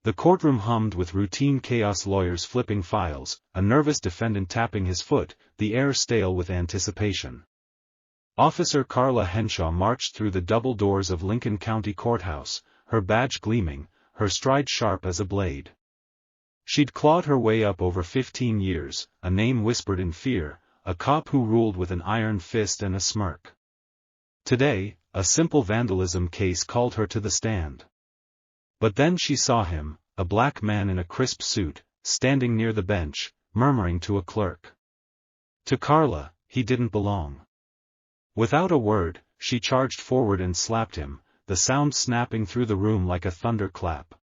The courtroom hummed with routine chaos, lawyers flipping files, a nervous defendant tapping his foot, the air stale with anticipation. Officer Carla Henshaw marched through the double doors of Lincoln County Courthouse, her badge gleaming, her stride sharp as a blade. She'd clawed her way up over 15 years, a name whispered in fear, a cop who ruled with an iron fist and a smirk. Today, a simple vandalism case called her to the stand. But then she saw him, a black man in a crisp suit, standing near the bench, murmuring to a clerk. To Carla, he didn't belong. Without a word, she charged forward and slapped him, the sound snapping through the room like a thunderclap.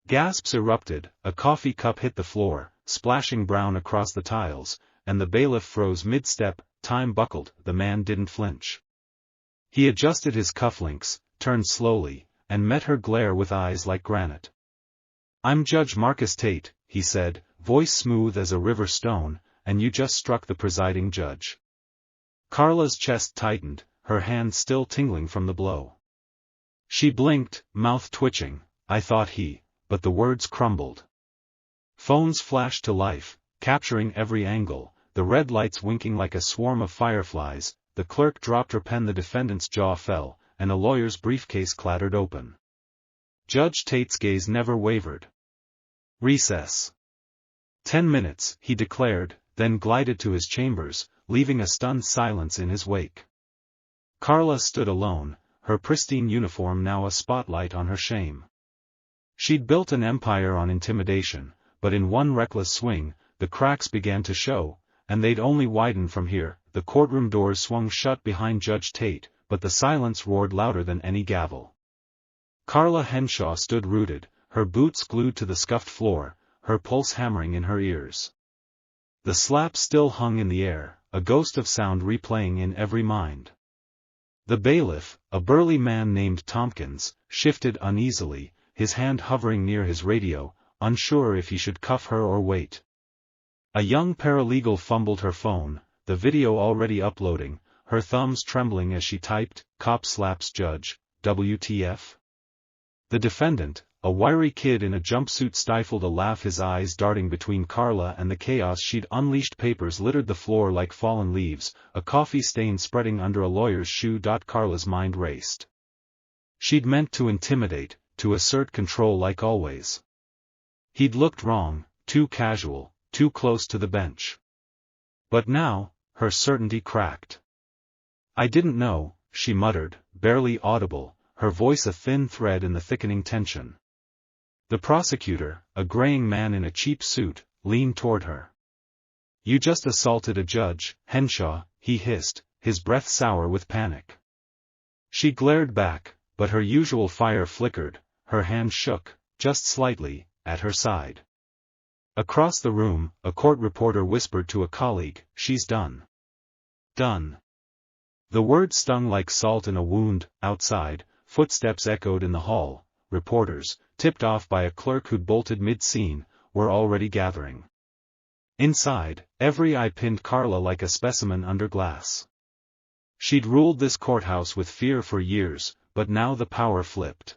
Gasps erupted, a coffee cup hit the floor, splashing brown across the tiles, and the bailiff froze mid-step. Time buckled, the man didn't flinch. He adjusted his cufflinks, turned slowly, and met her glare with eyes like granite. "I'm Judge Marcus Tate," he said, voice smooth as a river stone, "and you just struck the presiding judge." Carla's chest tightened, her hand still tingling from the blow. She blinked, mouth twitching. "I thought he," but the words crumbled. Phones flashed to life, capturing every angle, the red lights winking like a swarm of fireflies. The clerk dropped her pen, the defendant's jaw fell, and a lawyer's briefcase clattered open. Judge Tate's gaze never wavered. "Recess." 10 minutes, he declared, then glided to his chambers, leaving a stunned silence in his wake. Carla stood alone, her pristine uniform now a spotlight on her shame. She'd built an empire on intimidation, but in one reckless swing, the cracks began to show, and they'd only widen from here. The courtroom doors swung shut behind Judge Tate, but the silence roared louder than any gavel. Carla Henshaw stood rooted, her boots glued to the scuffed floor, her pulse hammering in her ears. The slap still hung in the air, a ghost of sound replaying in every mind. The bailiff, a burly man named Tompkins, shifted uneasily, his hand hovering near his radio, unsure if he should cuff her or wait. A young paralegal fumbled her phone, the video already uploading, her thumbs trembling as she typed, "Cop slaps judge, WTF?" The defendant, a wiry kid in a jumpsuit, stifled a laugh, his eyes darting between Carla and the chaos she'd unleashed. Papers littered the floor like fallen leaves, a coffee stain spreading under a lawyer's shoe. Carla's mind raced. She'd meant to intimidate, to assert control like always. He'd looked wrong, too casual, too close to the bench. But now, her certainty cracked. "I didn't know," she muttered, barely audible, her voice a thin thread in the thickening tension. The prosecutor, a graying man in a cheap suit, leaned toward her. "You just assaulted a judge, Henshaw," he hissed, his breath sour with panic. She glared back, but her usual fire flickered, her hand shook, just slightly, at her side. Across the room, a court reporter whispered to a colleague, "She's done." Done. The word stung like salt in a wound. Outside, footsteps echoed in the hall. Reporters, tipped off by a clerk who'd bolted mid-scene, were already gathering. Inside, every eye pinned Carla like a specimen under glass. She'd ruled this courthouse with fear for years, but now the power flipped.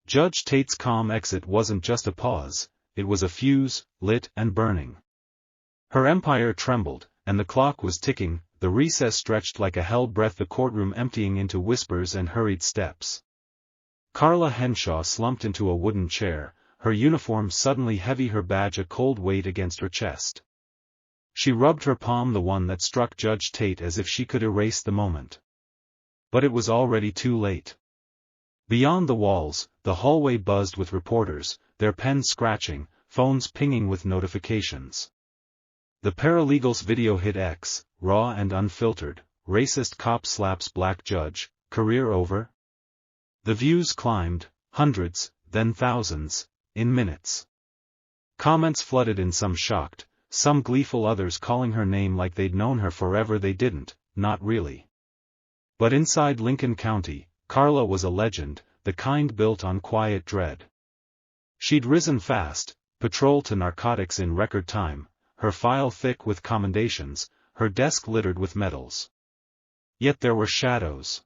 Judge Tate's calm exit wasn't just a pause, it was a fuse, lit and burning. Her empire trembled, and the clock was ticking. The recess stretched like a held breath, the courtroom emptying into whispers and hurried steps. Carla Henshaw slumped into a wooden chair, her uniform suddenly heavy, her badge a cold weight against her chest. She rubbed her palm, the one that struck Judge Tate, as if she could erase the moment. But it was already too late. Beyond the walls, the hallway buzzed with reporters, their pens scratching, phones pinging with notifications. The paralegal's video hit X, raw and unfiltered. "Racist cop slaps black judge, career over?" The views climbed, hundreds, then thousands, in minutes. Comments flooded in, some shocked, some gleeful, others calling her name like they'd known her forever. They didn't, not really. But inside Lincoln County, Carla was a legend, the kind built on quiet dread. She'd risen fast, patrol to narcotics in record time, her file thick with commendations, her desk littered with medals. Yet there were shadows.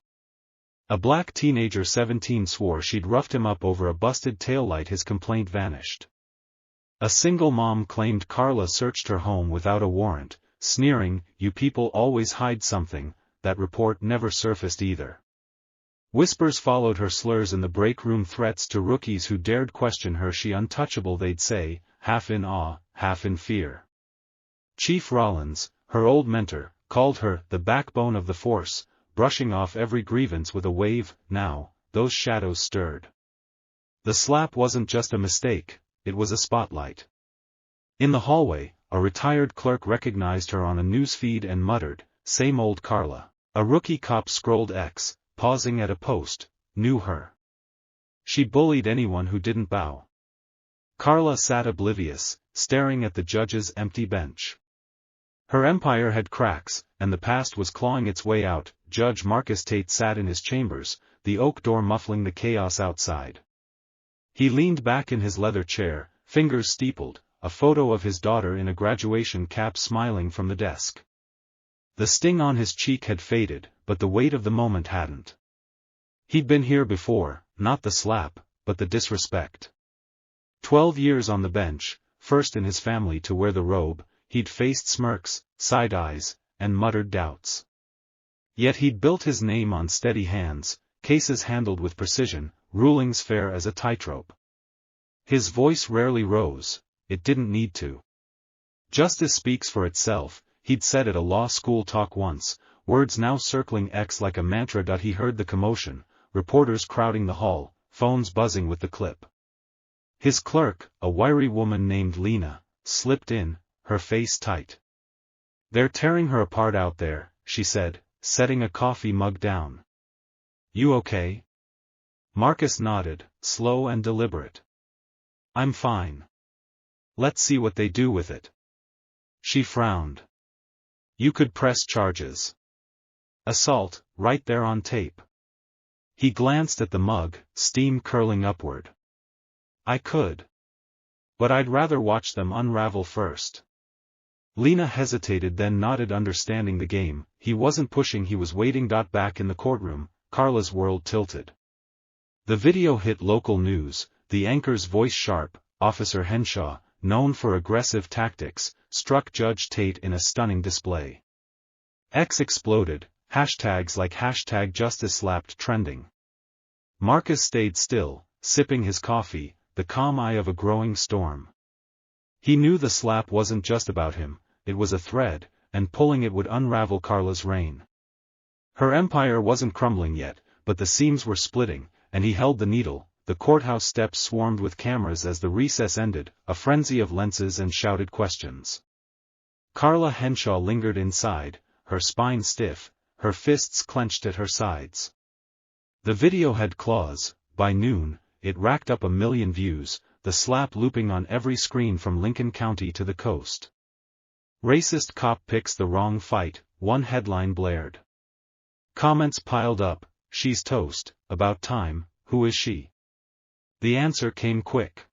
A black teenager 17 swore she'd roughed him up over a busted taillight. His complaint vanished. A single mom claimed Carla searched her home without a warrant, sneering, "You people always hide something." That report never surfaced either. Whispers followed her slurs in the break room, threats to rookies who dared question her. She untouchable, they'd say, half in awe, half in fear. Chief Rollins, her old mentor, called her the backbone of the force, brushing off every grievance with a wave. Now, those shadows stirred. The slap wasn't just a mistake, it was a spotlight. In the hallway, a retired clerk recognized her on a newsfeed and muttered, "Same old Carla." A rookie cop scrolled X, pausing at a post, "Knew her. She bullied anyone who didn't bow." Carla sat oblivious, staring at the judge's empty bench. Her empire had cracks, and the past was clawing its way out. Judge Marcus Tate sat in his chambers, the oak door muffling the chaos outside. He leaned back in his leather chair, fingers steepled, a photo of his daughter in a graduation cap smiling from the desk. The sting on his cheek had faded, but the weight of the moment hadn't. He'd been here before, not the slap, but the disrespect. 12 years on the bench, first in his family to wear the robe, he'd faced smirks, side eyes, and muttered doubts. Yet he'd built his name on steady hands, cases handled with precision, rulings fair as a tightrope. His voice rarely rose, it didn't need to. Justice speaks for itself, he'd said at a law school talk once, words now circling X like a mantra. He heard the commotion, reporters crowding the hall, phones buzzing with the clip. His clerk, a wiry woman named Lena, slipped in, her face tight. "They're tearing her apart out there," she said, setting a coffee mug down. "You okay?" Marcus nodded, slow and deliberate. "I'm fine. Let's see what they do with it." She frowned. "You could press charges. Assault, right there on tape." He glanced at the mug, steam curling upward. "I could. But I'd rather watch them unravel first." Lena hesitated, then nodded, understanding the game. He wasn't pushing, he was waiting. Back in the courtroom, Carla's world tilted. The video hit local news, the anchor's voice sharp. Officer Henshaw, known for aggressive tactics, struck Judge Tate in a stunning display. X exploded, hashtags like #justice slapped trending. Marcus stayed still, sipping his coffee, the calm eye of a growing storm. He knew the slap wasn't just about him, it was a thread, and pulling it would unravel Carla's reign. Her empire wasn't crumbling yet, but the seams were splitting, and he held the needle. The courthouse steps swarmed with cameras as the recess ended, a frenzy of lenses and shouted questions. Carla Henshaw lingered inside, her spine stiff, her fists clenched at her sides. The video had claws. By noon, it racked up 1 million views, the slap looping on every screen from Lincoln County to the coast. "Racist cop picks the wrong fight," one headline blared. Comments piled up, "She's toast, about time, who is she?" The answer came quick.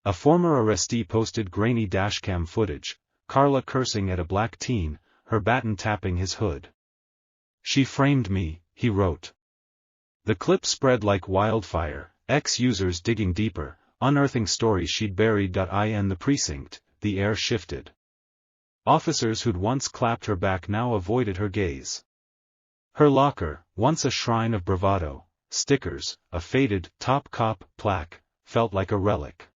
A former arrestee posted grainy dashcam footage, Carla cursing at a black teen, her baton tapping his hood. "She framed me," he wrote. The clip spread like wildfire, ex-users digging deeper, unearthing stories she'd buried. In the precinct, the air shifted. Officers who'd once clapped her back now avoided her gaze. Her locker, once a shrine of bravado, stickers, a faded "Top Cop" plaque, felt like a relic.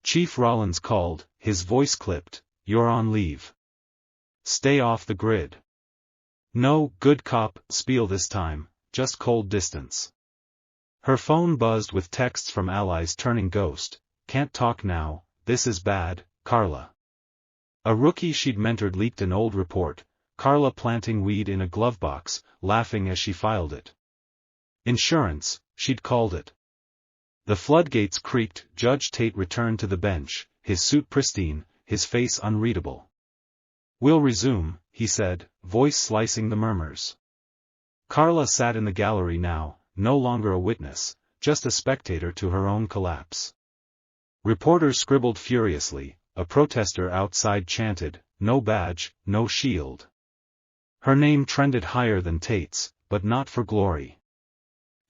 Chief Rollins called, his voice clipped, "You're on leave. Stay off the grid. No good cop spiel this time, just cold distance." Her phone buzzed with texts from allies turning ghost, "Can't talk now, this is bad, Carla." A rookie she'd mentored leaked an old report, Carla planting weed in a glove box, laughing as she filed it. Insurance, she'd called it. The floodgates creaked. Judge Tate returned to the bench, his suit pristine, his face unreadable. "We'll resume," he said, voice slicing the murmurs. Carla sat in the gallery now, no longer a witness, just a spectator to her own collapse. Reporters scribbled furiously, a protester outside chanted, "No badge, no shield." Her name trended higher than Tate's, but not for glory.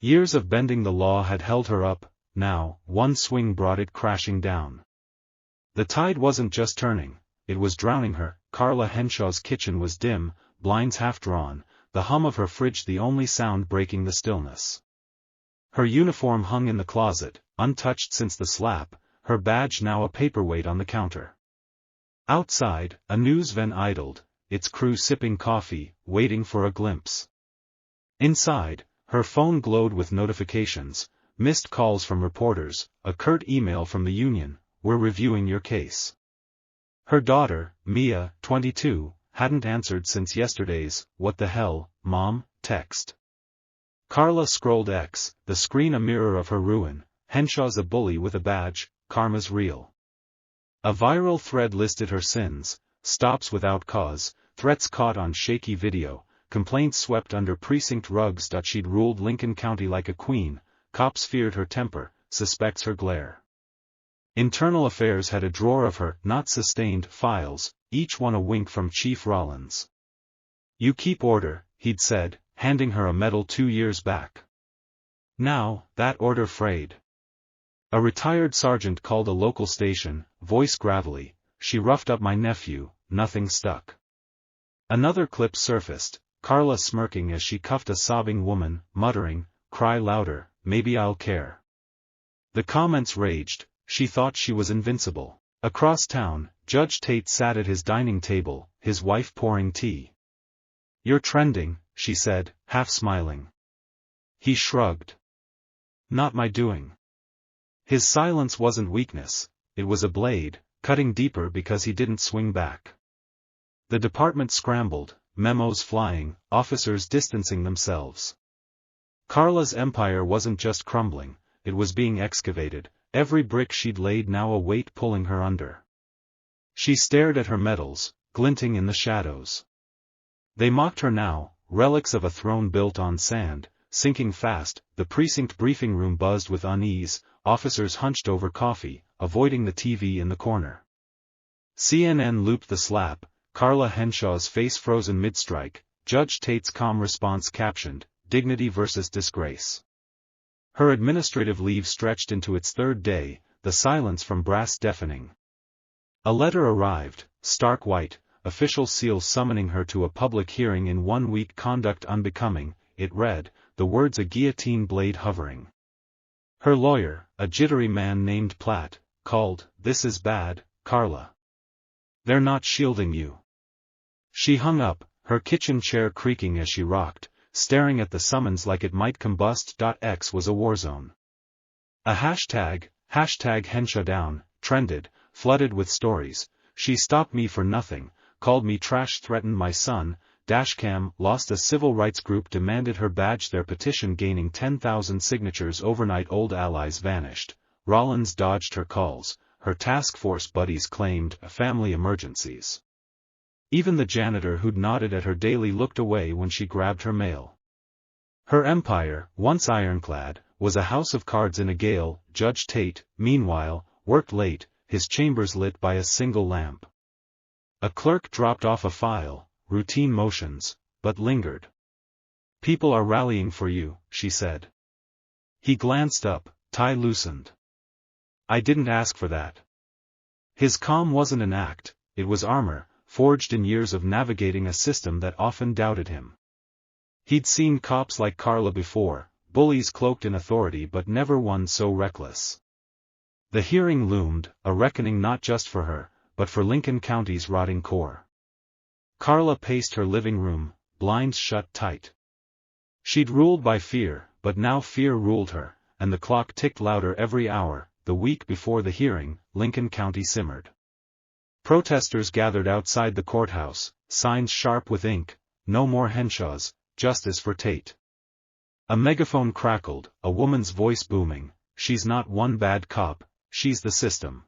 Years of bending the law had held her up, now, one swing brought it crashing down. The tide wasn't just turning, it was drowning her. Carla Henshaw's kitchen was dim, blinds half drawn, the hum of her fridge the only sound breaking the stillness. Her uniform hung in the closet, untouched since the slap, her badge now a paperweight on the counter. Outside, a news van idled, its crew sipping coffee, waiting for a glimpse. Inside, her phone glowed with notifications, missed calls from reporters, a curt email from the union, "We're reviewing your case." Her daughter, Mia, 22, hadn't answered since yesterday's "What the hell, Mom?" text. Carla scrolled X, the screen a mirror of her ruin. "Henshaw's a bully with a badge, karma's real." A viral thread listed her sins: stops without cause, threats caught on shaky video, complaints swept under precinct rugs. She'd ruled Lincoln County like a queen, cops feared her temper, suspects her glare. Internal Affairs had a drawer of her not sustained files, each one a wink from Chief Rollins. "You keep order," he'd said, handing her a medal 2 years back. Now, that order frayed. A retired sergeant called a local station, voice gravelly, "She roughed up my nephew, nothing stuck." Another clip surfaced, Carla smirking as she cuffed a sobbing woman, muttering, "Cry louder, maybe I'll care." The comments raged, she thought she was invincible. Across town, Judge Tate sat at his dining table, his wife pouring tea. "You're trending," she said, half smiling. He shrugged. "Not my doing." His silence wasn't weakness, it was a blade, cutting deeper because he didn't swing back. The department scrambled, memos flying, officers distancing themselves. Carla's empire wasn't just crumbling, it was being excavated, every brick she'd laid now a weight pulling her under. She stared at her medals, glinting in the shadows. They mocked her now, relics of a throne built on sand, sinking fast. The precinct briefing room buzzed with unease, officers hunched over coffee, avoiding the TV in the corner. CNN looped the slap, Carla Henshaw's face frozen mid-strike, Judge Tate's calm response captioned, "Dignity versus disgrace." Her administrative leave stretched into its 3rd day, the silence from brass deafening. A letter arrived, stark white, official seal summoning her to a public hearing in 1 week. Conduct unbecoming, it read, the words a guillotine blade hovering. Her lawyer, a jittery man named Platt, called, "This is bad, Carla. They're not shielding you." She hung up, her kitchen chair creaking as she rocked, staring at the summons like it might combust. X was a war zone. A hashtag Henshaw down, trended, flooded with stories. "She stopped me for nothing, called me trash, threatened my son." Dashcam lost. A civil rights group demanded her badge, their petition gaining 10,000 signatures overnight. Old allies vanished, Rollins dodged her calls, her task force buddies claimed family emergencies. Even the janitor who'd nodded at her daily looked away when she grabbed her mail. Her empire, once ironclad, was a house of cards in a gale. Judge Tate, meanwhile, worked late, his chambers lit by a single lamp. A clerk dropped off a file, routine motions, but lingered. "People are rallying for you," she said. He glanced up, tie loosened. "I didn't ask for that." His calm wasn't an act, it was armor, forged in years of navigating a system that often doubted him. He'd seen cops like Carla before, bullies cloaked in authority, but never one so reckless. The hearing loomed, a reckoning not just for her, but for Lincoln County's rotting core. Carla paced her living room, blinds shut tight. She'd ruled by fear, but now fear ruled her, and the clock ticked louder every hour. The week before the hearing, Lincoln County simmered. Protesters gathered outside the courthouse, signs sharp with ink, "No more Henshaws, justice for Tate." A megaphone crackled, a woman's voice booming, "She's not one bad cop, she's the system."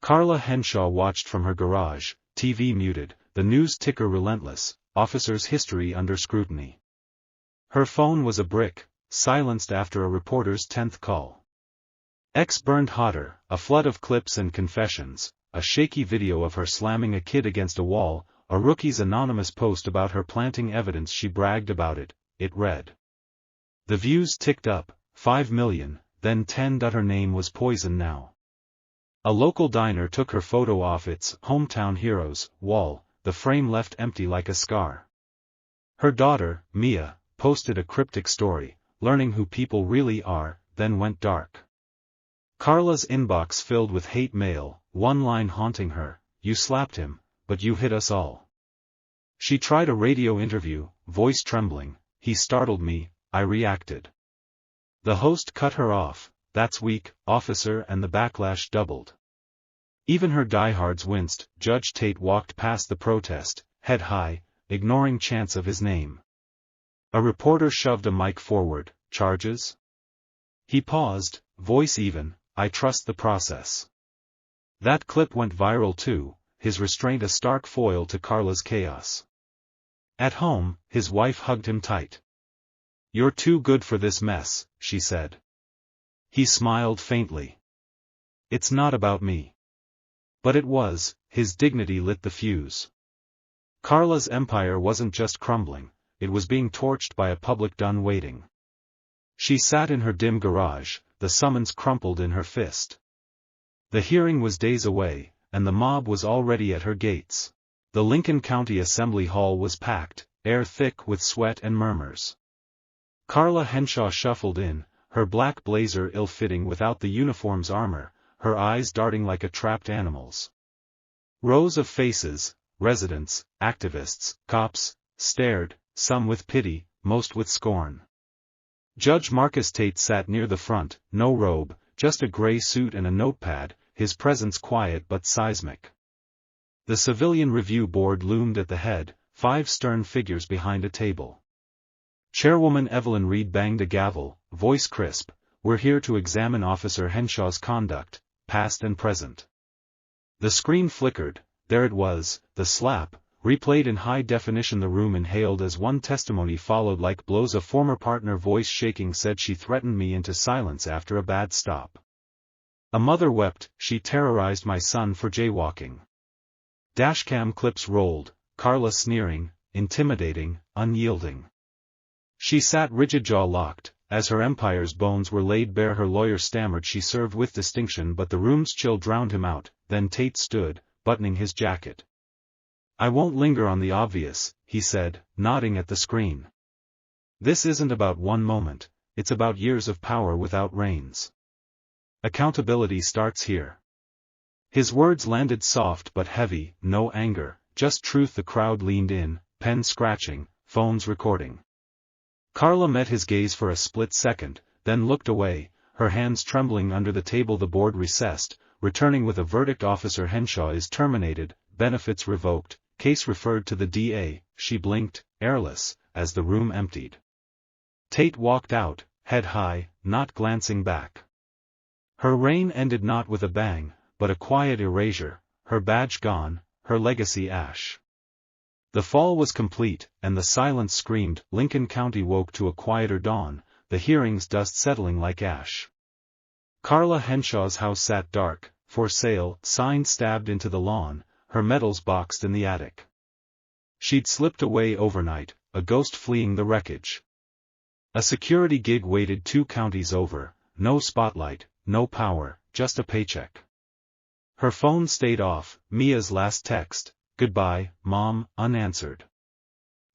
Carla Henshaw watched from her garage, TV muted, the news ticker relentless, officers' history under scrutiny. Her phone was a brick, silenced after a reporter's 10th call. X burned hotter, a flood of clips and confessions, a shaky video of her slamming a kid against a wall, a rookie's anonymous post about her planting evidence. She bragged about it, it read. The views ticked up, 5 million, then 10. Her name was poison now. A local diner took her photo off its Hometown Heroes wall, the frame left empty like a scar. Her daughter, Mia, posted a cryptic story, learning who people really are, then went dark. Carla's inbox filled with hate mail, one line haunting her, "You slapped him, but you hit us all." She tried a radio interview, voice trembling, "He startled me, I reacted." The host cut her off, "That's weak, officer," and the backlash doubled. Even her diehards winced. Judge Tate walked past the protest, head high, ignoring chants of his name. A reporter shoved a mic forward, "Charges?" He paused, voice even, "I trust the process." That clip went viral too, his restraint a stark foil to Carla's chaos. At home, his wife hugged him tight. "You're too good for this mess," she said. He smiled faintly. "It's not about me." But it was, his dignity lit the fuse. Carla's empire wasn't just crumbling, it was being torched by a public done waiting. She sat in her dim garage, the summons crumpled in her fist. The hearing was days away, and the mob was already at her gates. The Lincoln County Assembly Hall was packed, air thick with sweat and murmurs. Carla Henshaw shuffled in, her black blazer ill-fitting without the uniform's armor, her eyes darting like a trapped animal's. Rows of faces, residents, activists, cops, stared, some with pity, most with scorn. Judge Marcus Tate sat near the front, no robe, just a gray suit and a notepad, his presence quiet but seismic. The Civilian Review Board loomed at the head, 5 stern figures behind a table. Chairwoman Evelyn Reed banged a gavel, voice crisp, "We're here to examine Officer Henshaw's conduct, past and present." The screen flickered, there it was, the slap, replayed in high definition. The room inhaled as one testimony followed like blows. A former partner, voice shaking, said, "She threatened me into silence after a bad stop." A mother wept, "She terrorized my son for jaywalking." Dashcam clips rolled, Carla sneering, intimidating, unyielding. She sat rigid, jaw locked, as her empire's bones were laid bare. Her lawyer stammered she served with distinction, but the room's chill drowned him out. Then Tate stood, buttoning his jacket. "I won't linger on the obvious," he said, nodding at the screen. "This isn't about one moment, it's about years of power without reins. Accountability starts here." His words landed soft but heavy, no anger, just truth. The crowd leaned in, pen scratching, phones recording. Carla met his gaze for a split second, then looked away, her hands trembling under the table. The board recessed, returning with a verdict: Officer Henshaw is terminated, benefits revoked, case referred to the DA. She blinked, airless, as the room emptied. Tate walked out, head high, not glancing back. Her reign ended not with a bang, but a quiet erasure, her badge gone, her legacy ash. The fall was complete, and the silence screamed. Lincoln County woke to a quieter dawn, the hearing's dust settling like ash. Carla Henshaw's house sat dark, "For sale" sign stabbed into the lawn, her medals boxed in the attic. She'd slipped away overnight, a ghost fleeing the wreckage. A security gig waited 2 counties over, no spotlight, no power, just a paycheck. Her phone stayed off, Mia's last text, "Goodbye, Mom," unanswered.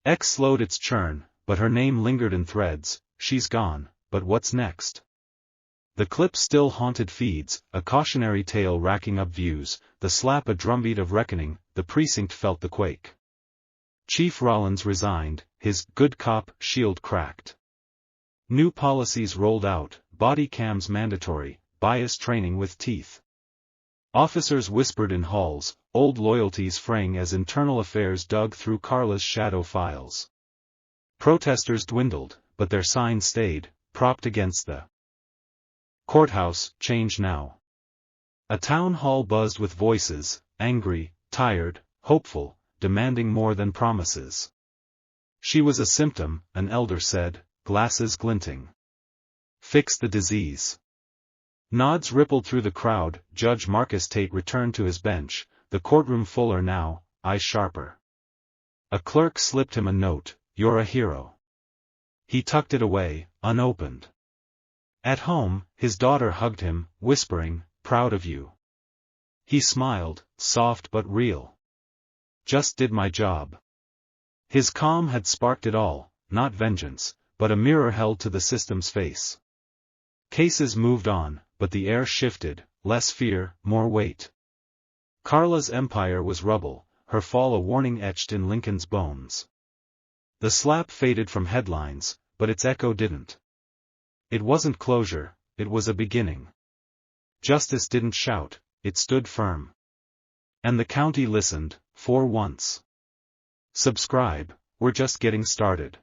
X slowed its churn, but her name lingered in threads. She's gone, but what's next? The clip still haunted feeds, a cautionary tale racking up views, the slap a drumbeat of reckoning. The precinct felt the quake. Chief Rollins resigned, his good cop shield cracked. New policies rolled out, body cams mandatory, bias training with teeth. Officers whispered in halls, old loyalties fraying as internal affairs dug through Carla's shadow files. Protesters dwindled, but their sign stayed, propped against the courthouse. Change now. A town hall buzzed with voices, angry, tired, hopeful, demanding more than promises. She was a symptom, an elder said, glasses glinting. Fix the disease. Nods rippled through the crowd. Judge Marcus Tate returned to his bench, the courtroom fuller now, eyes sharper. A clerk slipped him a note, "You're a hero." He tucked it away, unopened. At home, his daughter hugged him, whispering, "Proud of you." He smiled, soft but real. "Just did my job." His calm had sparked it all, not vengeance, but a mirror held to the system's face. Cases moved on, but the air shifted, less fear, more weight. Carla's empire was rubble, her fall a warning etched in Lincoln's bones. The slap faded from headlines, but its echo didn't. It wasn't closure, it was a beginning. Justice didn't shout, it stood firm. And the county listened, for once. Subscribe, we're just getting started.